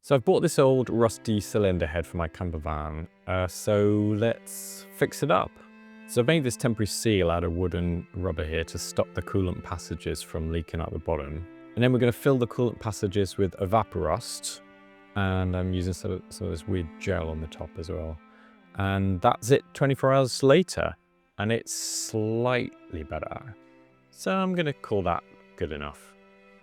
So I've bought this old rusty cylinder head for my camper van, so let's fix it up. So I've made this temporary seal out of wood and rubber here to stop the coolant passages from leaking out the bottom. And then we're going to fill the coolant passages with evaporust, and I'm using some of this weird gel on the top as well. And that's it 24 hours later, and it's slightly better. So I'm going to call that good enough.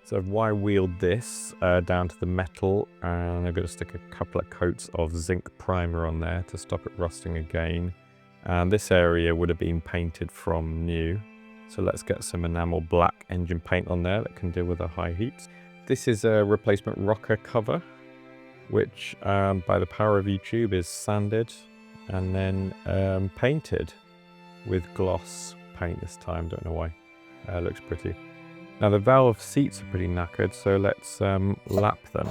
So I've wire wheeled this down to the metal, and I'm going to stick a couple of coats of zinc primer on there to stop it rusting again. And this area would have been painted from new. So let's get some enamel black engine paint on there that can deal with the high heat. This is a replacement rocker cover, which by the power of YouTube is sanded and then painted with gloss paint this time. Don't know why. Looks pretty. Now the valve seats are pretty knackered, so let's lap them.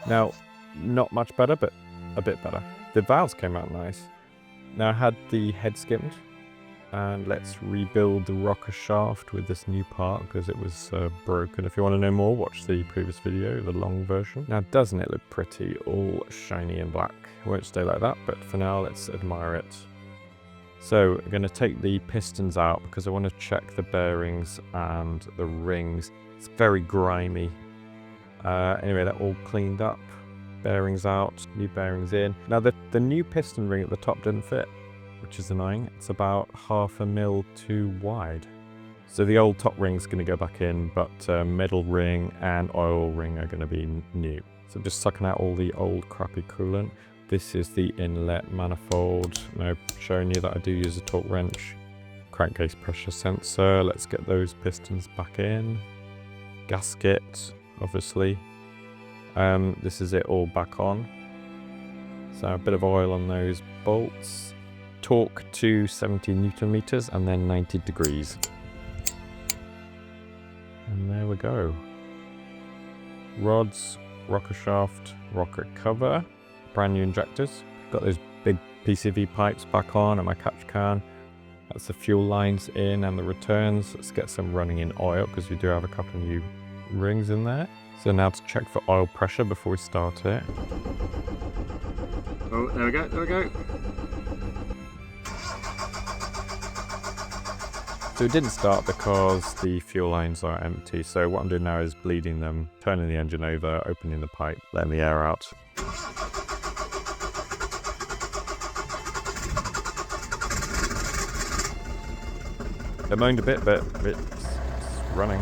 Now, not much better, but a bit better. The valves came out nice. Now I had the head skimmed, and let's rebuild the rocker shaft with this new part because it was broken. If you want to know more, watch the previous video, the long version. Now doesn't it look pretty, all shiny and black? It won't stay like that, but for now let's admire it. So I'm going to take the pistons out because I want to check the bearings and the rings. It's very grimy. Anyway, they're all cleaned up. Bearings out, new bearings in. Now the new piston ring at the top didn't fit, which is annoying. It's about 0.5 mil too wide. So the old top ring's going to go back in, but middle ring and oil ring are going to be new. So I'm just sucking out all the old crappy coolant. This is the inlet manifold. Now showing you that I do use a torque wrench. Crankcase pressure sensor. Let's get those pistons back in. Gasket, obviously. This is it all back on. So a bit of oil on those bolts. Torque to 70 Newton meters and then 90 degrees. And there we go. Rods, rocker shaft, rocker cover. Brand new injectors. Got those big PCV pipes back on and my catch can. That's the fuel lines in and the returns. Let's get some running in oil because we do have a couple of new rings in there. So now to check for oil pressure before we start it. Oh, there we go, there we go. So it didn't start because the fuel lines are empty. So what I'm doing now is bleeding them, turning the engine over, opening the pipe, letting the air out. It moaned a bit, but it's running.